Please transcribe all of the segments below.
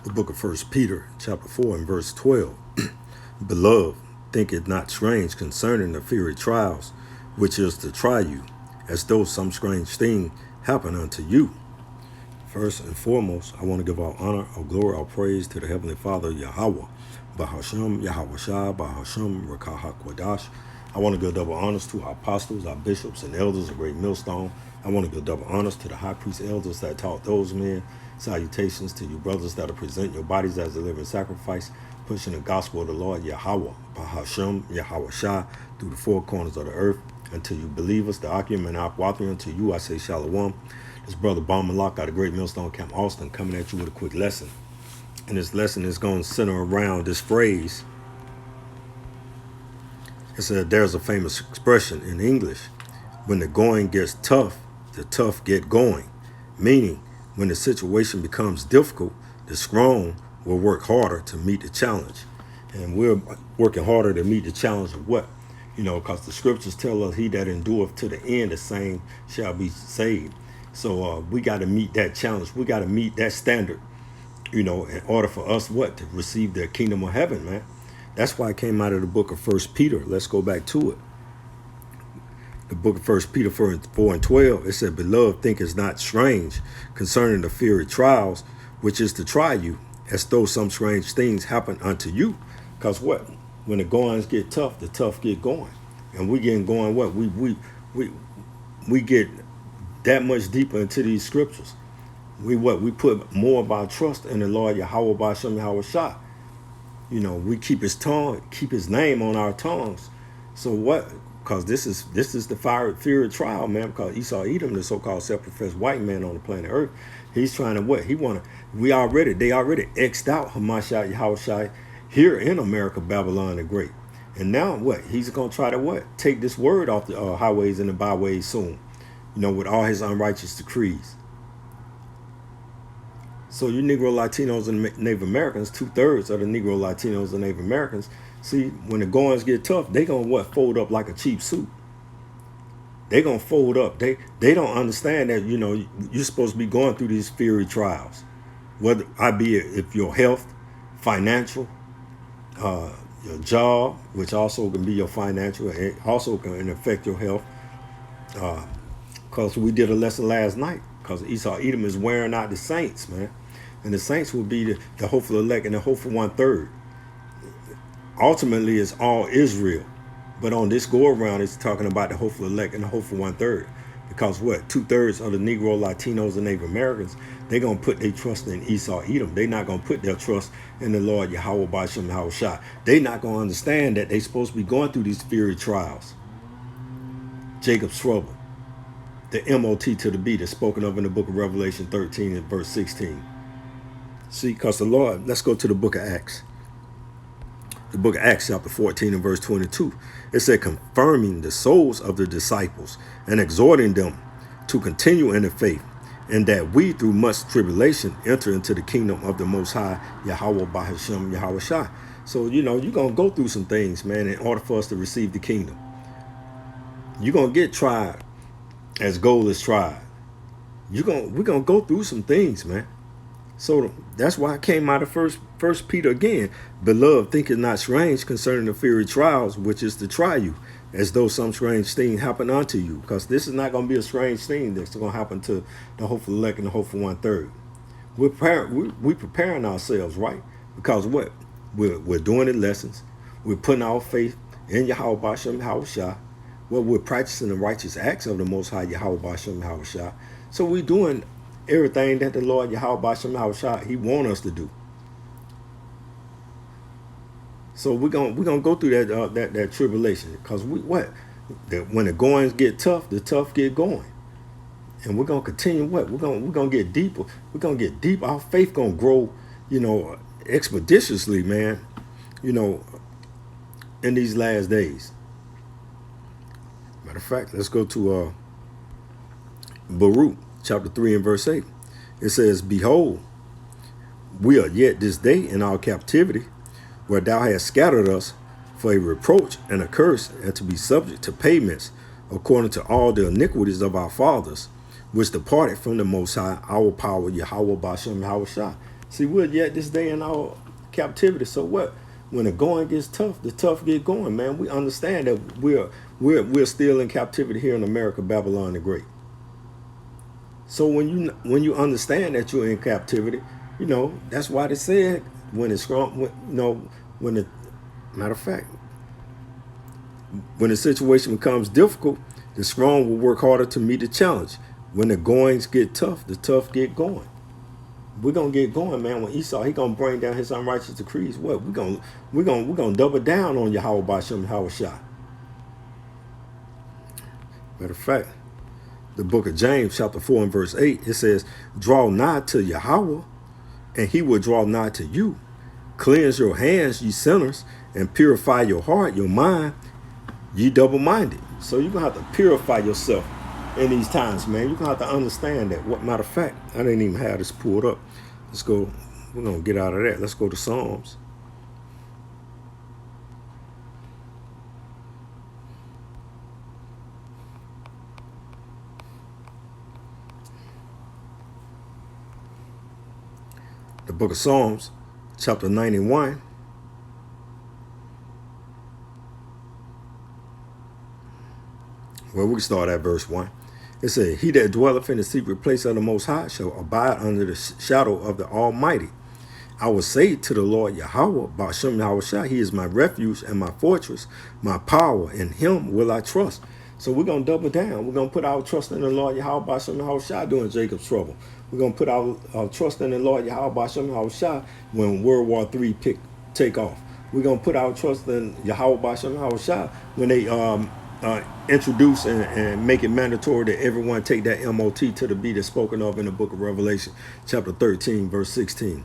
the book of 1 Peter, chapter 4, and verse 12. Beloved, think it not strange concerning the fiery trials, which is to try you, as though some strange thing happen unto you. First and foremost, I want to give all honor, all glory, all praise to the Heavenly Father, Yahweh, Bahasham, Yahweh Shah, Bahasham, Rakah HaKwadash. I want to give double honors to our apostles, our bishops, and elders of Great Millstone. I want to give double honors to the high priest elders that taught those men. Salutations to you brothers that are presenting your bodies as a living sacrifice, pushing the gospel of the Lord, Yahweh, Bahasham, Yahweh Shah, through the four corners of the earth. Until you believers, the Akim and Akwathi, unto you I say Shalom. This brother Balmalak out of Great Millstone Camp, Austin, coming at you with a quick lesson. And this lesson is going to center around this phrase. It said there's a famous expression in English: when the going gets tough, the tough get going. Meaning, when the situation becomes difficult, the strong will work harder to meet the challenge. And we're working harder to meet the challenge of what? Because the scriptures tell us, he that endureth to the end, the same shall be saved. So we got to meet that challenge. We got to meet that standard, in order for us, to receive the kingdom of heaven, man. That's why it came out of the book of 1 Peter. Let's go back to it. The book of 1 Peter 4 and 12, it said, Beloved, think it's not strange concerning the fiery trials, which is to try you, as though some strange things happen unto you. Because what? When the goings get tough, the tough get going. And we getting going what? We get that much deeper into these scriptures. We put more of our trust in the Lord Yahweh B'Shem Yahweh Shah. We keep his tongue, keep his name on our tongues. So what? Because this is the fiery trial, man. Because Esau Edom, the so-called self-professed white man on the planet Earth, he's trying to what? They already X'd out Hamashiach Yahweh Shai here in America, Babylon the Great. And now what? He's going to try to take this word off the highways and the byways soon, with all his unrighteous decrees. So you Negro Latinos and Native Americans, 2/3 of the Negro Latinos and Native Americans, see, when the goings get tough, they gonna fold up like a cheap suit. They gonna fold up. They don't understand that you're supposed to be going through these fiery trials, whether if your health, financial, your job, which also can be your financial, it also can affect your health. Because we did a lesson last night. Because Esau Edom is wearing out the saints, man. And the saints will be the hopeful elect and the hopeful 1/3. Ultimately, it's all Israel. But on this go-around, it's talking about the hopeful elect and the hopeful 1/3. Because what? 2/3 of the Negro, Latinos, and Native Americans, they're going to put their trust in Esau Edom. They're not going to put their trust in the Lord Yahweh B'Shem Yahweh Shah. They're not going to understand that they're supposed to be going through these fiery trials. Jacob's trouble. The MOT to the B that's spoken of in the book of Revelation 13 and verse 16. See, because the Lord, let's go to the book of Acts. The book of Acts chapter 14 and verse 22. It said, confirming the souls of the disciples and exhorting them to continue in the faith, and that we through much tribulation enter into the kingdom of the Most High, Yahweh B'Shem Yahweh Shai. So, you're going to go through some things, man, in order for us to receive the kingdom. You're going to get tried as gold is tried. We're gonna go through some things, man. So that's why I came out of First Peter again. Beloved, think it not strange concerning the fiery trials, which is to try you, as though some strange thing happen unto you. Because this is not going to be a strange thing that's going to happen to the hopeful elect and the hopeful 1/3. We're preparing ourselves, right? Because what? We're doing the lessons. We're putting our faith in Yahweh B'Shem Yahweh Shah. We're practicing the righteous acts of the Most High Yahweh B'Shem Yahweh Shah. So we're doing everything that the Lord Yahweh B'Shem Yahweh Shah, he wants us to do. So we're gonna go through that tribulation, because when the goings get tough, the tough get going, and we're gonna continue. We're gonna get deeper. We're gonna get deep. Our faith gonna grow, expeditiously, man. In these last days. Matter of fact, let's go to Baruch chapter 3 and verse 8. It says, behold, we are yet this day in our captivity, where thou hast scattered us for a reproach and a curse, and to be subject to payments according to all the iniquities of our fathers, which departed from the Most High, our power, Yahweh B'Shem Yahweh Shah. See, we're yet this day in our captivity. So what? When the going gets tough, the tough get going, man. We understand that we're still in captivity here in America, Babylon the Great. So when you understand that you're in captivity, that's why they said when it's strong, when the matter of fact, when the situation becomes difficult, the strong will work harder to meet the challenge. When the goings get tough, the tough get going. We're gonna get going, man. When Esau, he gonna bring down his unrighteous decrees. What we're gonna double down on Yahweh Bashem Yahweh Shah. Matter of fact, the book of James, chapter 4 and verse 8, it says, "Draw nigh to Yahweh, and he will draw nigh to you. Cleanse your hands, ye sinners, and purify your heart, your mind, ye double-minded." So you're gonna have to purify yourself in these times, man. You're gonna have to understand that. What matter of fact, I didn't even have this pulled up. Let's go. We're gonna get out of that. Let's go to Psalms. The book of Psalms, chapter 91. Well, we can start at verse 1. It says, "He that dwelleth in the secret place of the Most High shall abide under the shadow of the Almighty. I will say to the Lord Yahweh, Bashem Yahweh Shah, he is my refuge and my fortress, my power, in him will I trust." So we're going to double down. We're going to put our trust in the Lord Yahweh Bashem Yahweh Shah during Jacob's trouble. We're going to put our trust in the Lord Yahweh Bashem Yahweh Shah when World War III take off. We're going to put our trust in Yahweh Bashem Yahweh Shah when they introduce and make it mandatory that everyone take that MOT to the beat that's spoken of in the book of Revelation, chapter 13, verse 16.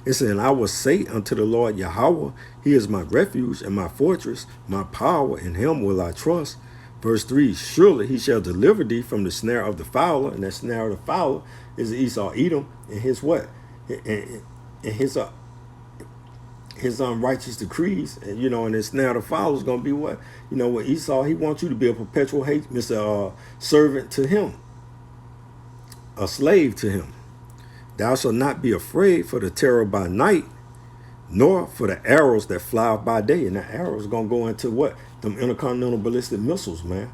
It said, "I will say unto the Lord Yahweh, he is my refuge and my fortress, my power, in him will I trust." Verse 3, "Surely he shall deliver thee from the snare of the fowler," and that snare of the fowler is Esau Edom, and his what? And his unrighteous decrees, and and his snare of the fowler is going to be what? With Esau, he wants you to be a perpetual servant to him, a slave to him. "Thou shalt not be afraid for the terror by night, nor for the arrows that fly by day." And that arrow is going to go into what? Them intercontinental ballistic missiles, man.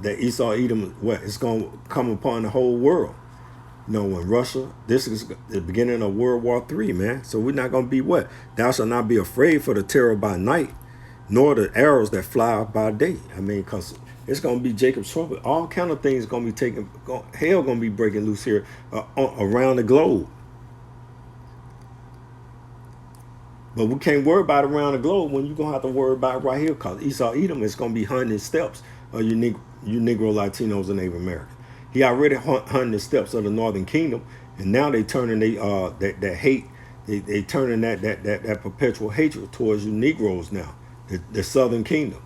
That Esau Edom, what? It's going to come upon the whole world. When Russia, this is the beginning of World War III, man. So we're not going to be what? "Thou shalt not be afraid for the terror by night, nor the arrows that fly by day." I mean, because it's going to be Jacob's trouble. All kind of things going to be hell going to be breaking loose here around the globe. But we can't worry about it around the globe when you're going to have to worry about it right here, because Esau Edom is going to be hunting the steps of you Negro, Latinos, and Native Americans. He already hunting the steps of the Northern Kingdom, and now they turning that hate, they turning that perpetual hatred towards you Negroes now, the Southern Kingdom.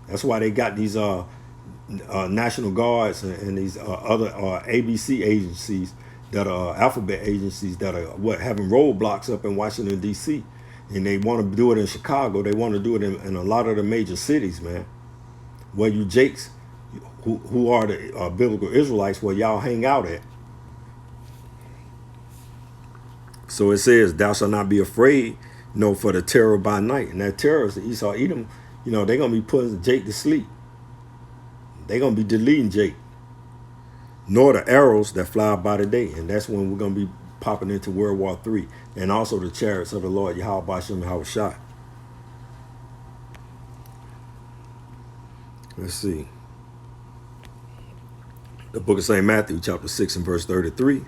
That's why they got these National Guards and these other ABC agencies that are alphabet agencies that are having roadblocks up in Washington D.C. and they want to do it in Chicago. They want to do it in a lot of the major cities, man. Where you Jakes, who are the biblical Israelites, where y'all hang out at. So it says, "Thou shalt not be afraid, for the terror by night." And that terror is the Esau Edom. They're going to be putting Jake to sleep. They're going to be deleting Jake. "Nor the arrows that fly by the day." And that's when we're going to be popping into World War III. And also the chariots of the Lord Yahweh Bashem Yahweh Shah. Let's see. The book of St. Matthew, chapter 6 and verse 33.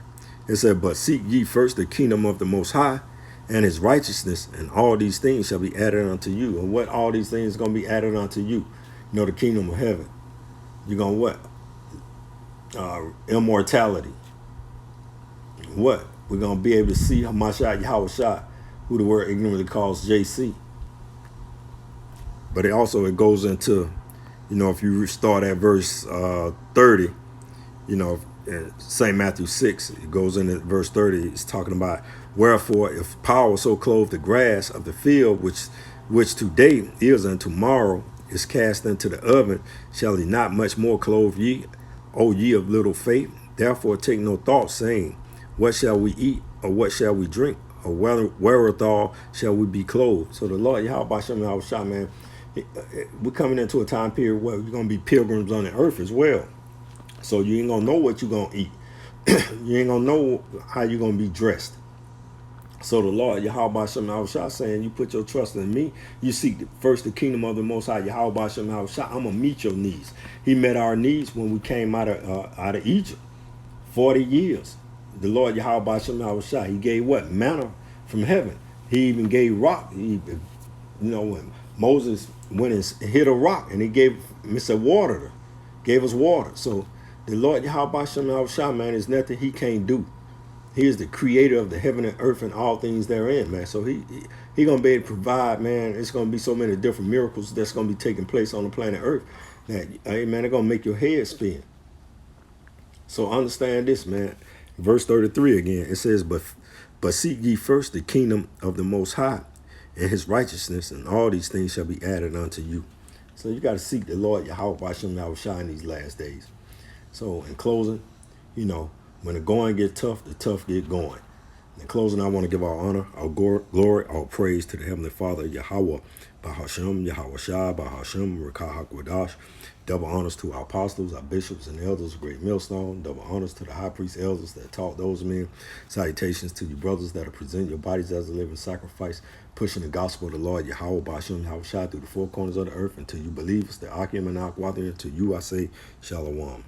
It said, "But seek ye first the kingdom of the Most High and his righteousness, and all these things shall be added unto you." And what all these things going to be added unto you? The kingdom of heaven. You're going to what? Immortality. What? We're going to be able to see Hamashiach Yahweh Shah, who the word ignorantly calls JC. But it goes into, if you start at verse 30, in St. Matthew 6, it goes into verse 30. It's talking about, "Wherefore, if power so clothe the grass of the field, which today is and tomorrow is cast into the oven, shall he not much more clothe ye, O ye of little faith? Therefore take no thought, saying, What shall we eat, or what shall we drink, or wherewithal shall we be clothed? So the Lord Yahweh Shem Yahushua, man, we're coming into a time period where you're gonna be pilgrims on the earth as well. So you ain't gonna know what you're gonna eat. You ain't gonna know how you're gonna be dressed. So the Lord Yahweh Shem Yahushua saying, you put your trust in me, you seek first the kingdom of the Most High Yahweh Shem Yahushua, I'm gonna meet your needs. He met our needs when we came out of Egypt, 40 years. The Lord Yahweh Shem Yahushua, he gave what? Manna from heaven. He even gave rock. When Moses went and hit a rock and he gave Mr. Water, gave us water. So the Lord Yahweh Shem Yahushua, man, is nothing he can't do. He is the creator of the heaven and earth and all things therein, man. So he gonna be able to provide, man. It's gonna be so many different miracles that's gonna be taking place on the planet Earth that, hey, man, they're gonna make your head spin. So understand this, man. Verse 33 again, it says, but seek ye first the kingdom of the Most High and his righteousness, and all these things shall be added unto you. So you got to seek the Lord Yahweh Hashem Yahushua in these last days. So in closing, when the going get tough, the tough get going. In closing, I want to give our honor, our glory, our praise to the Heavenly Father, Yahweh, Bahashem, Yahweh Shai, Bahashem, Rekah HaKodash. Double honors to our apostles, our bishops, and elders of Great Millstone. Double honors to the high priest elders that taught those men. Salutations to you brothers that are presenting your bodies as a living sacrifice, pushing the gospel of the Lord, Yahweh, Bahashem, Yahweh Shai, through the four corners of the earth. And to you believers, the Akim and Akwather, to you I say, Shalom.